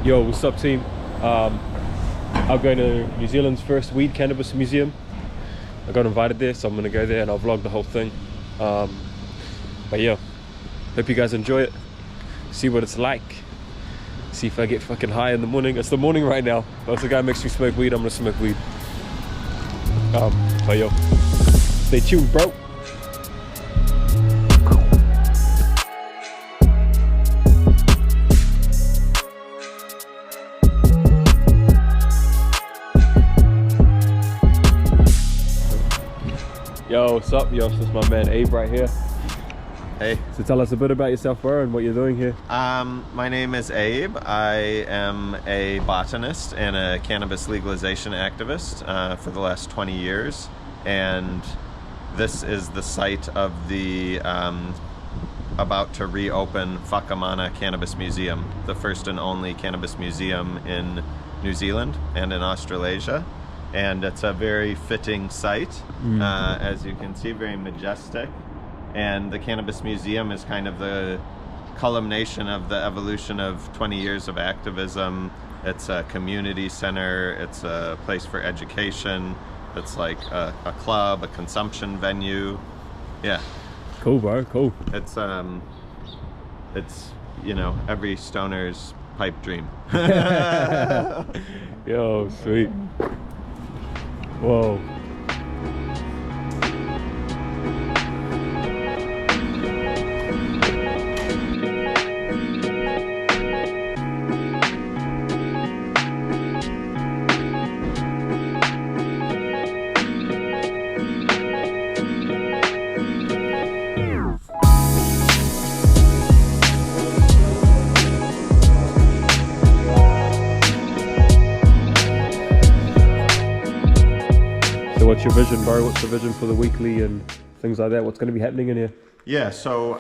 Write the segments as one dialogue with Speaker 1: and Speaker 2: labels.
Speaker 1: Yo, what's up, team? I'm going to New Zealand's first weed cannabis museum. I got invited there, so I'm gonna go there and I'll vlog the whole thing. But yeah, hope you guys enjoy it. See what it's like. See if I get fucking high in the morning. It's the morning right now. If the guy makes me smoke weed, I'm gonna smoke weed. But yo, stay tuned, bro. Yo, what's up? Yo, this is my man Abe right here.
Speaker 2: Hey.
Speaker 1: So tell us a bit about yourself, bro, and what you're doing here.
Speaker 2: My name is Abe. I am a botanist and a cannabis legalization activist for the last 20 years. And this is the site of the about to reopen Whakamana Cannabis Museum, the first and only cannabis museum in New Zealand and in Australasia. And it's a very fitting site, as you can see, very majestic. And the Cannabis Museum is kind of the culmination of the evolution of 20 years of activism. It's a community center, it's a place for education, it's like a club, a consumption venue. Yeah.
Speaker 1: Cool, bro, cool.
Speaker 2: It's you know, every stoner's pipe dream.
Speaker 1: Yo, sweet. Whoa. What's your vision, bro? What's the vision for the weekly and things like that? What's going to be happening in here?
Speaker 2: Yeah, so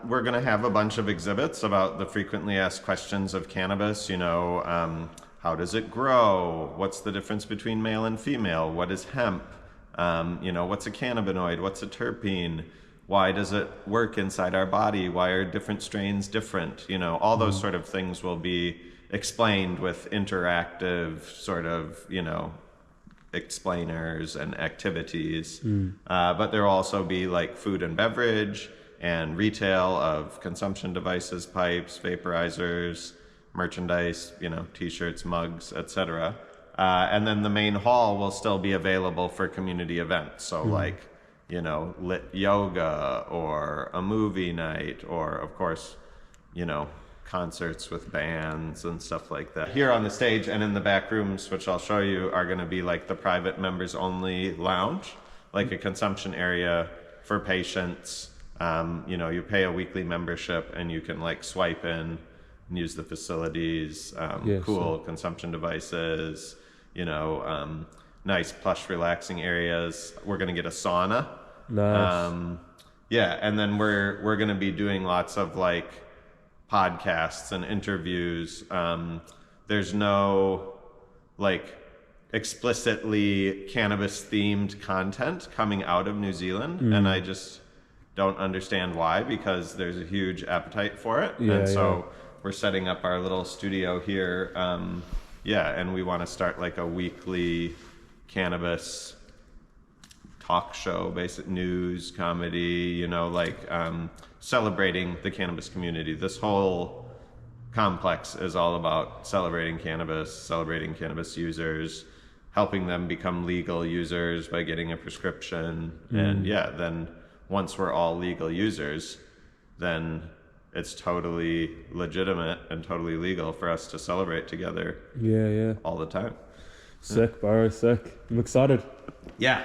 Speaker 2: we're going to have a bunch of exhibits about the frequently asked questions of cannabis. You know, how does it grow? What's the difference between male and female? What is hemp? You know, what's a cannabinoid? What's a terpene? Why does it work inside our body? Why are different strains different? You know, all those sort of things will be explained with interactive sort of, you know, explainers and activities, but there will also be like food and beverage and retail of consumption devices, pipes, vaporizers, merchandise, you know, t-shirts, mugs, etc. And then the main hall will still be available for community events, so like, you know, lit yoga or a movie night, or of course, you know, concerts with bands and stuff like that. Here on the stage and in the back rooms, which I'll show you, are going to be like the private members only lounge, like a consumption area for patients. You know, you pay a weekly membership and you can like swipe in and use the facilities, cool consumption devices, you know, nice plush relaxing areas. We're going to get a sauna.
Speaker 1: Nice.
Speaker 2: Yeah, and then we're going to be doing lots of like podcasts and interviews. There's no like explicitly cannabis themed content coming out of New Zealand, and I just don't understand why, because there's a huge appetite for it. And so we're setting up our little studio here, and we want to start like a weekly cannabis talk show, basic news, comedy, you know, like celebrating the cannabis community. This whole complex is all about celebrating cannabis users, helping them become legal users by getting a prescription. And yeah, then once we're all legal users, then it's totally legitimate and totally legal for us to celebrate together. All the time.
Speaker 1: Sick, bro, sick. I'm excited.
Speaker 2: Yeah,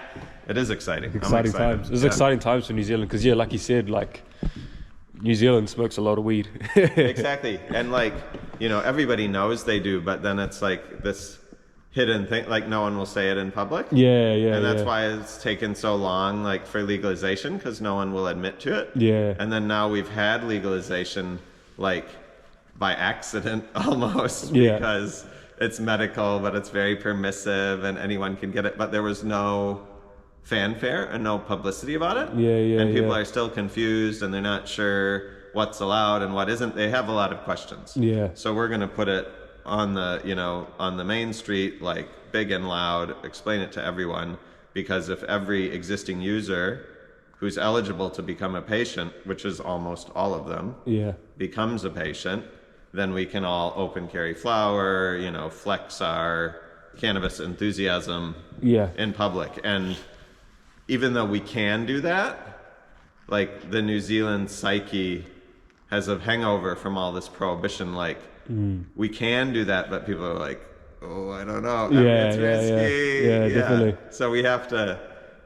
Speaker 2: it is exciting.
Speaker 1: Exciting times. It's exciting times for New Zealand because, yeah, like you said, like New Zealand smokes a lot of weed.
Speaker 2: Exactly. And like, you know, everybody knows they do, but then it's like this hidden thing, like no one will say it in public. And that's why it's taken so long, like for legalization, because no one will admit to it. And then now we've had legalization like by accident almost, because it's medical, but it's very permissive and anyone can get it. But there was no fanfare and no publicity about it. And people are still confused and they're not sure what's allowed and what isn't. They have a lot of questions.
Speaker 1: Yeah.
Speaker 2: So we're going to put it on the, on the main street, like big and loud, explain it to everyone, because if every existing user who's eligible to become a patient, which is almost all of them, becomes a patient, then we can all open carry flower, flex our cannabis enthusiasm in public. And even though we can do that, like the New Zealand psyche has a hangover from all this prohibition. Like we can do that, but people are like, oh, I don't know. It's risky.
Speaker 1: Yeah, definitely.
Speaker 2: So we have to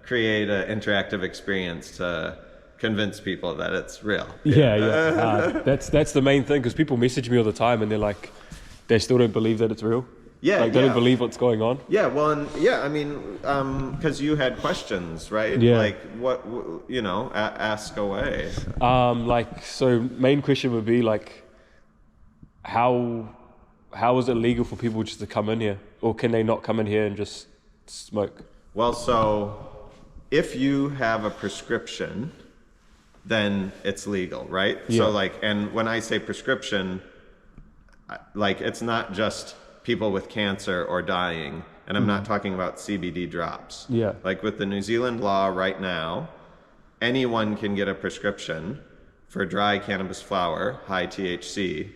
Speaker 2: create an interactive experience to convince people that it's real.
Speaker 1: That's the main thing, because people message me all the time and they're like, they still don't believe that it's real. They don't believe what's going on.
Speaker 2: Because you had questions, right? Like what, ask away.
Speaker 1: So main question would be like, how is it legal for people just to come in here, or can they not come in here and just smoke?
Speaker 2: Well, so if you have a prescription, then it's legal, right? So and when I say prescription, it's not just people with cancer or dying, and I'm not talking about CBD drops. Like with the New Zealand law right now, anyone can get a prescription for dry cannabis flower, high THC,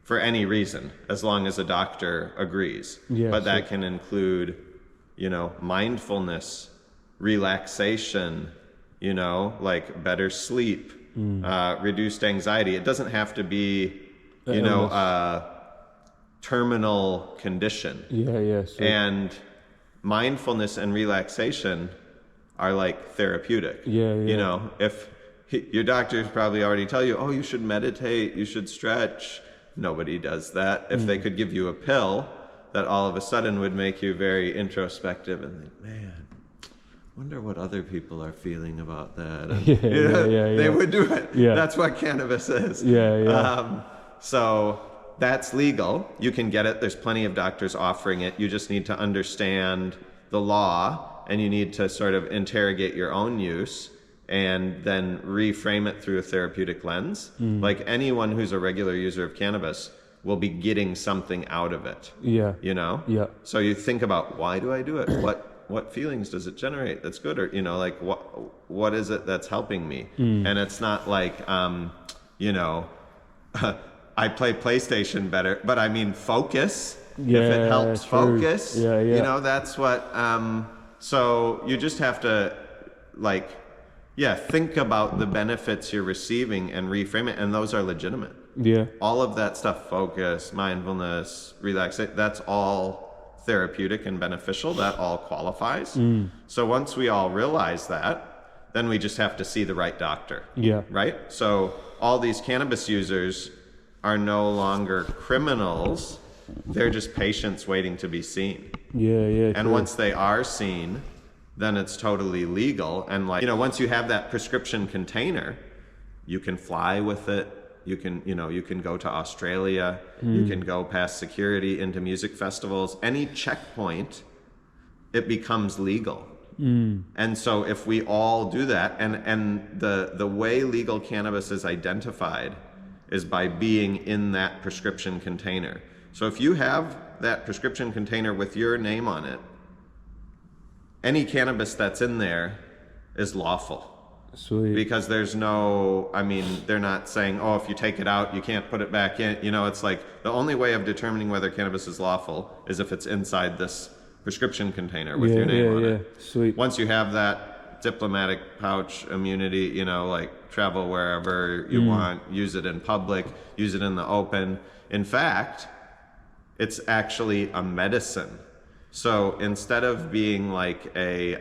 Speaker 2: for any reason, as long as a doctor agrees. But that can include, mindfulness, relaxation, like better sleep, reduced anxiety. It doesn't have to be, terminal condition. And mindfulness and relaxation are like therapeutic. If your doctors probably already tell you, oh, you should meditate, you should stretch. Nobody does that. If they could give you a pill that all of a sudden would make you very introspective and think, man, wonder what other people are feeling about that. And, they would do it. That's what cannabis is. So that's legal. You can get it. There's plenty of doctors offering it. You just need to understand the law, and you need to sort of interrogate your own use and then reframe it through a therapeutic lens. Like anyone who's a regular user of cannabis will be getting something out of it. So you think about, why do I do it? What feelings does it generate that's good? Or, what is it that's helping me? And it's not like, I play PlayStation better, but I mean focus. If it helps focus, that's what. So you just have to think about the benefits you're receiving and reframe it, and those are legitimate. All of that stuff, focus, mindfulness, relaxation, that's all therapeutic and beneficial. That all qualifies. So once we all realize that, then we just have to see the right doctor. Right? So all these cannabis users are no longer criminals. They're just patients waiting to be seen. And once they are seen, then it's totally legal. And once you have that prescription container, you can fly with it. You can go to Australia. You can go past security into music festivals. Any checkpoint, it becomes legal. And so if we all do that, and the way legal cannabis is identified is by being in that prescription container. So if you have that prescription container with your name on it, any cannabis that's in there is lawful. Because there's they're not saying, oh, if you take it out, you can't put it back in. It's like the only way of determining whether cannabis is lawful is if it's inside this prescription container with your name on it. Once you have that diplomatic pouch immunity, travel wherever you want, use it in public, use it in the open. In fact, it's actually a medicine. So instead of being like a,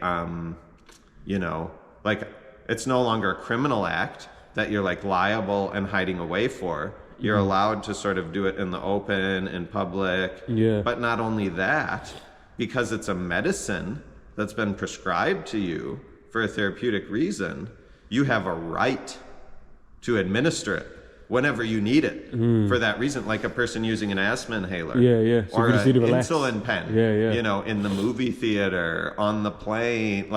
Speaker 2: it's no longer a criminal act that you're liable and hiding away for. You're allowed to sort of do it in the open, in public. But not only that, because it's a medicine that's been prescribed to you for a therapeutic reason, you have a right to administer it whenever you need it for that reason, like a person using an asthma inhaler
Speaker 1: So
Speaker 2: or an insulin pen, in the movie theater, on the plane.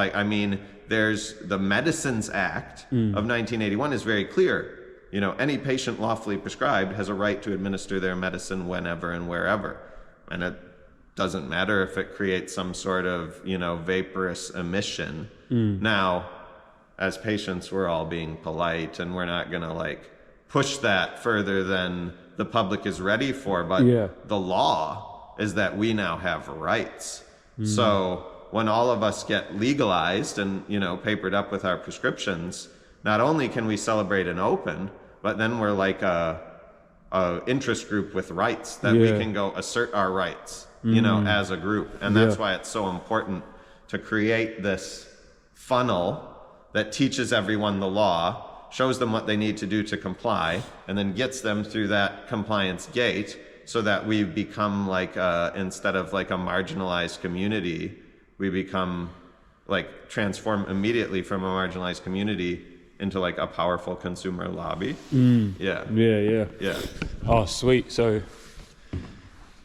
Speaker 2: There's the Medicines Act of 1981 is very clear. Any patient lawfully prescribed has a right to administer their medicine whenever and wherever. and it doesn't matter if it creates some sort of, vaporous emission. Now, as patients, we're all being polite, and we're not gonna like push that further than the public is ready for, but the law is that we now have rights. So when all of us get legalized and, papered up with our prescriptions, not only can we celebrate and open, but then we're like a interest group with rights that we can go assert our rights, as a group. And that's why it's so important to create this funnel that teaches everyone the law, shows them what they need to do to comply, and then gets them through that compliance gate, so that we become like, instead of like a marginalized community, we become like transform immediately from a marginalized community into like a powerful consumer lobby. Yeah.
Speaker 1: Oh, sweet. So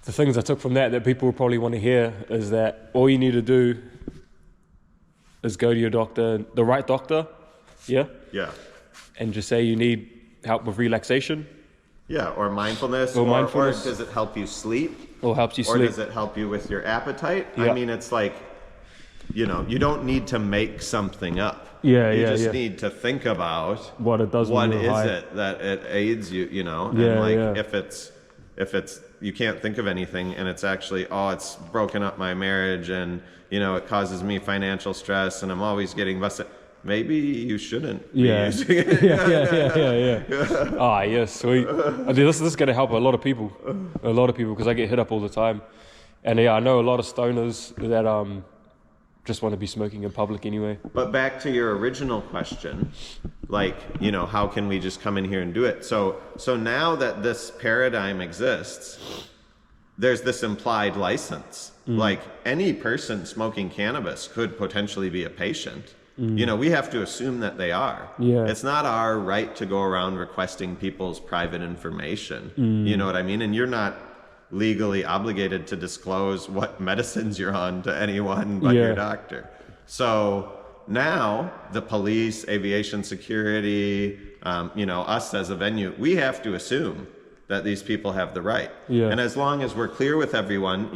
Speaker 1: the things I took from that people will probably want to hear is that all you need to do is go to your doctor, the right doctor, and just say you need help with relaxation.
Speaker 2: Or mindfulness,
Speaker 1: or
Speaker 2: or does it help you sleep?
Speaker 1: Or helps you sleep.
Speaker 2: Or does it help you with your appetite? I mean, it's like, you don't need to make something up. You just need to think about
Speaker 1: what it does.
Speaker 2: What is it that it aids you, and like if it's you can't think of anything and it's actually, it's broken up my marriage and, it causes me financial stress and I'm always getting busted. Maybe you shouldn't be using it.
Speaker 1: Ah, yes, sweet. I mean, this is going to help a lot of people, because I get hit up all the time. And I know a lot of stoners that just want to be smoking in public anyway.
Speaker 2: But back to your original question, like, how can we just come in here and do it? So now that this paradigm exists, there's this implied license. Like any person smoking cannabis could potentially be a patient. We have to assume that they are. It's not our right to go around requesting people's private information. You know what I mean? And you're not legally obligated to disclose what medicines you're on to anyone but your doctor. So now the police, aviation security, us as a venue, we have to assume that these people have the right. And as long as we're clear with everyone,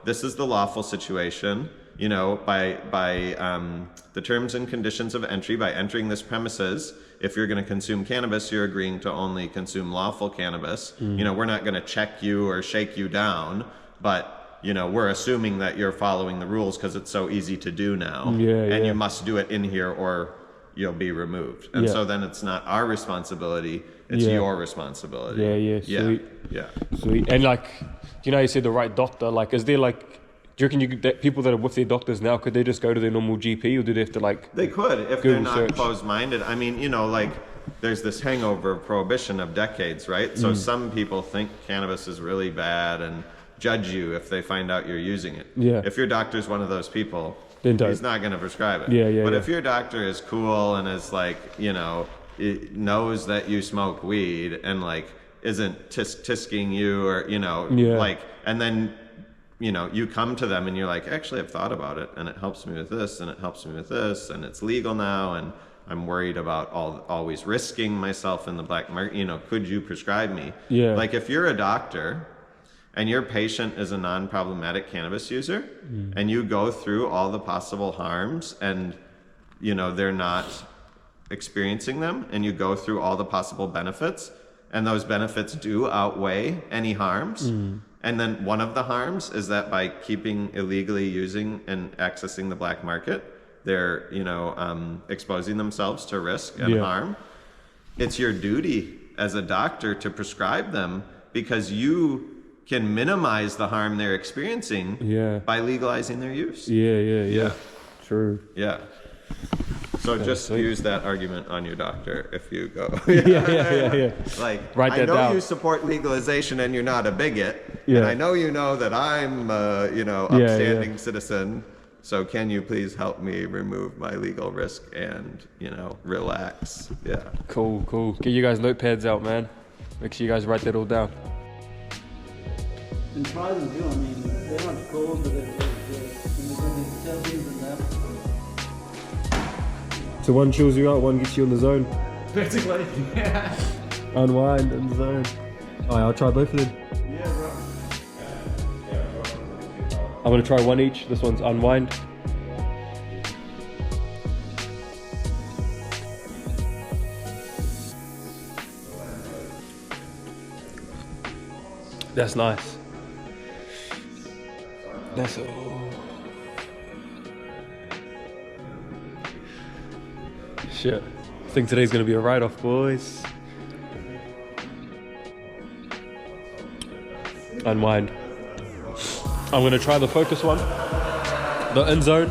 Speaker 2: this is the lawful situation, by the terms and conditions of entry, by entering this premises, if you're going to consume cannabis, you're agreeing to only consume lawful cannabis. We're not going to check you or shake you down, but, we're assuming that you're following the rules because it's so easy to do now. And you must do it in here or you'll be removed. And so then it's not our responsibility, it's your responsibility.
Speaker 1: Sweet. Sweet. And like, you said the right doctor, like, is there like, do you reckon that people that are with their doctors now, could they just go to their normal GP, or do they have to like
Speaker 2: They could, if
Speaker 1: Google
Speaker 2: they're not
Speaker 1: search?
Speaker 2: closed-minded. I mean, like, there's this hangover of prohibition of decades, right? So some people think cannabis is really bad and judge you if they find out you're using it. If your doctor's one of those people,
Speaker 1: Then don't.
Speaker 2: he's not going to prescribe it. But if your doctor is cool and is like, it knows that you smoke weed and like isn't tisking you or, like, and then you come to them and you're like, actually, I've thought about it and it helps me with this and it helps me with this and it's legal now and I'm worried about always risking myself in the black market. Could you prescribe me? Like if you're a doctor and your patient is a non-problematic cannabis user and you go through all the possible harms and, they're not experiencing them, and you go through all the possible benefits and those benefits do outweigh any harms. And then one of the harms is that by keeping illegally using and accessing the black market, they're, exposing themselves to risk and harm. It's your duty as a doctor to prescribe them because you can minimize the harm they're experiencing by legalizing their use.
Speaker 1: True.
Speaker 2: So just use that argument on your doctor if you go. Like,
Speaker 1: Write that
Speaker 2: I know
Speaker 1: down.
Speaker 2: you support legalization and you're not a bigot. And I know that I'm upstanding citizen. So can you please help me remove my legal risk and, relax?
Speaker 1: Cool. Get you guys notepads out, man. Make sure you guys write that all down.
Speaker 3: And try them too. I mean, they're not cold, but they're good. And they're going to tell you that.
Speaker 1: So one chills you out, one gets you in the zone.
Speaker 3: Basically, yeah.
Speaker 1: Unwind in the zone. Alright, I'll try both of them.
Speaker 3: Yeah, bro.
Speaker 1: I'm gonna try one each. This one's unwind. That's nice. That's shit. I think today's gonna be a write-off, boys. Unwind. I'm gonna try the focus one, the in zone.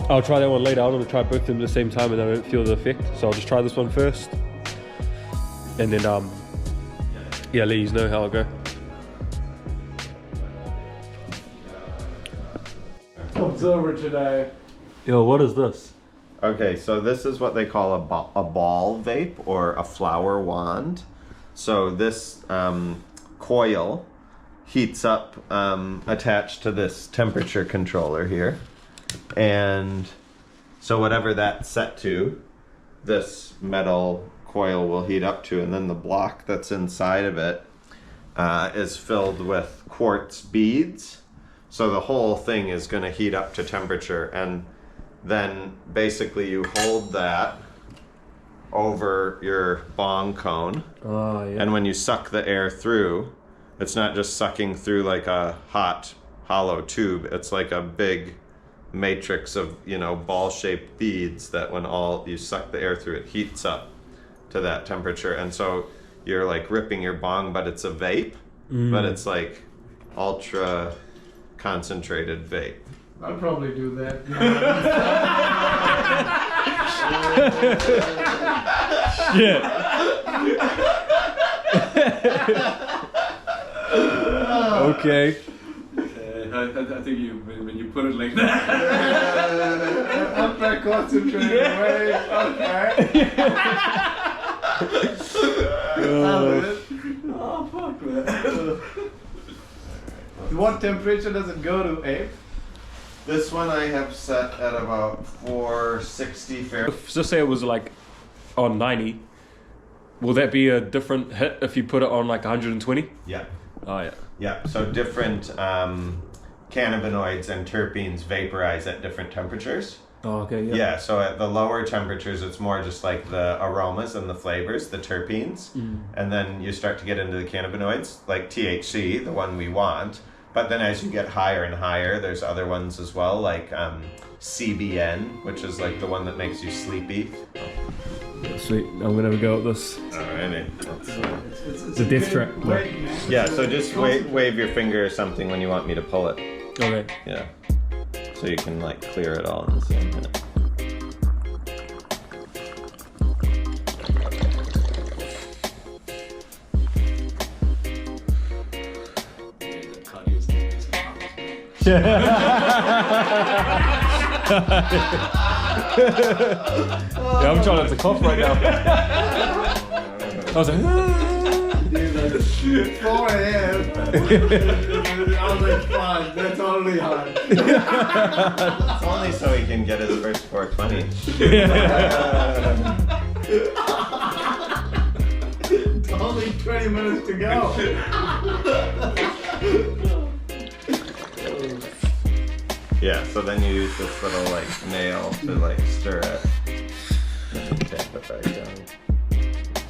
Speaker 1: I'll try that one later. I'm gonna try both of them at the same time and I don't feel the effect. So I'll just try this one first. And then yeah, let you know how I go.
Speaker 3: Observer today.
Speaker 1: Yo, what is this?
Speaker 2: Okay, so this is what they call a ball vape or a flower wand. So this coil heats up attached to this temperature controller here. And so whatever that's set to, this metal coil will heat up to, and then the block that's inside of it is filled with quartz beads. So the whole thing is going to heat up to temperature, and then basically you hold that over your bong cone.
Speaker 1: Oh, yeah.
Speaker 2: And when you suck the air through, it's not just sucking through like a hot hollow tube. It's like a big matrix of, you know, ball-shaped beads that when you suck the air through, it heats up to that temperature. And so you're like ripping your bong, but it's a vape, but it's like ultra concentrated vape.
Speaker 3: I'll probably do that.
Speaker 1: Shit. Okay.
Speaker 4: I think when you put it like that.
Speaker 3: Ultra concentrated way. Okay. Oh fuck man. What temperature does it go to, Abe?
Speaker 2: This one I have set at about 460 Fahrenheit.
Speaker 1: Just say it was like on 90. Will that be a different hit if you put it on like 120?
Speaker 2: Yeah.
Speaker 1: Oh yeah.
Speaker 2: Yeah, so different cannabinoids and terpenes vaporize at different temperatures.
Speaker 1: Oh, okay, yeah.
Speaker 2: Yeah, so at the lower temperatures, it's more just like the aromas and the flavors, the terpenes. And then you start to get into the cannabinoids, like THC, the one we want. But then as you get higher and higher, there's other ones as well, like CBN, which is like the one that makes you sleepy.
Speaker 1: Sweet, I'm gonna have a go at this.
Speaker 2: Alrighty.
Speaker 1: It's a death trap.
Speaker 2: Yeah, so just wave your finger or something when you want me to pull it.
Speaker 1: Okay.
Speaker 2: Yeah. So you can like clear it all in the same minute.
Speaker 1: Yeah, I'm trying not to cough right now. I was like,
Speaker 3: 4 a.m. I was like, fine, that's only hard.
Speaker 2: It's only so he can get his first 420.
Speaker 3: It's only 20 minutes to go.
Speaker 2: Yeah, so then you use this little like nail to like stir it. And then tap it back down.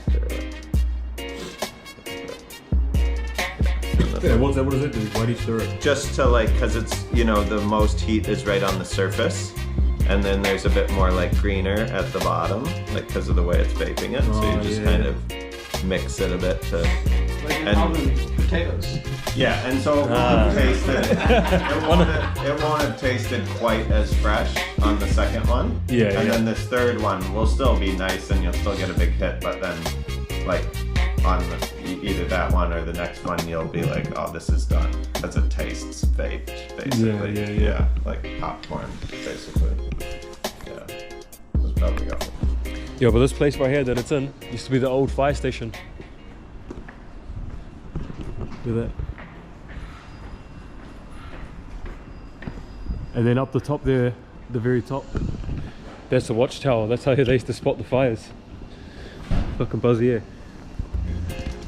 Speaker 2: Stir it.
Speaker 1: yeah, what does it do? Why do you stir it?
Speaker 2: Just to like, cause it's, you know, the most heat is right on the surface. And then there's a bit more like greener at the bottom, like cause of the way it's vaping it. So you just kind of mix it a bit to...
Speaker 3: Like in oven potatoes.
Speaker 2: Yeah, and so it won't have tasted. It won't have tasted quite as fresh on the second one.
Speaker 1: Yeah,
Speaker 2: and then this third one will still be nice, and you'll still get a big hit. But then, like on either that one or the next one, you'll be like, "Oh, this is done," because it tastes vaped, basically.
Speaker 1: Yeah.
Speaker 2: Like popcorn, basically. Yeah, this is probably awful.
Speaker 1: Yeah, but this place right here that it's in used to be the old fire station. Look at that. And then up the top there, the very top, that's the watchtower. That's how they used to spot the fires. Fucking buzzy, yeah.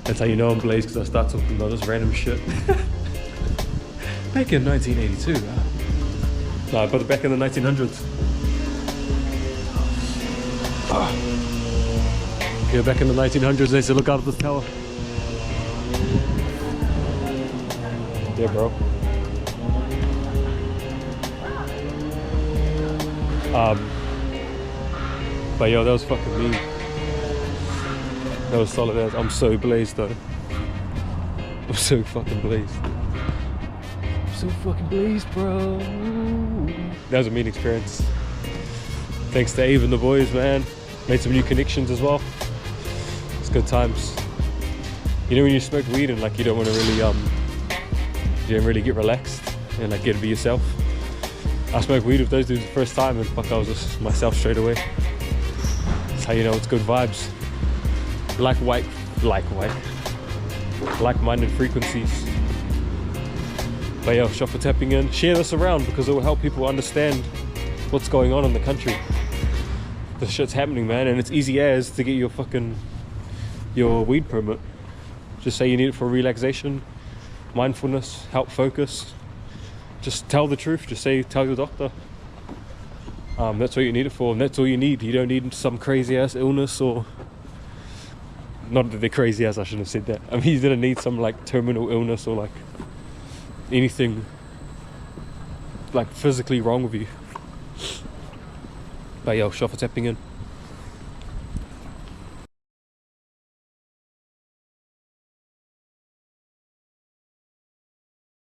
Speaker 1: That's how you know I'm blazed, because I start talking about this random shit. Back in 1982. No, but back in the 1900s. Yeah, back in the 1900s, they used to look out of this tower. Yeah, bro. But yo, that was fucking mean. That was solid as. I'm so blazed though. I'm so fucking blazed. I'm so fucking blazed, bro. That was a mean experience. Thanks to Abe and the boys, man. Made some new connections as well. It's good times. You know when you smoke weed and like you don't want to really you don't really get relaxed and like get to be yourself. I smoked weed with those dudes the first time and fuck, I was just myself straight away. That's how you know it's good vibes. Like-minded frequencies. But yo, shot for tapping in. Share this around because it will help people understand what's going on in the country. The shit's happening, man, and it's easy as to get your weed permit. Just say you need it for relaxation, mindfulness, help focus. Just tell the truth. Just tell your doctor. That's what you need it for, and that's all you need. You don't need some crazy ass illness, or not that they're crazy ass. I shouldn't have said that. I mean, you didn't need some like terminal illness or like anything like physically wrong with you. But yo, shot for tapping in.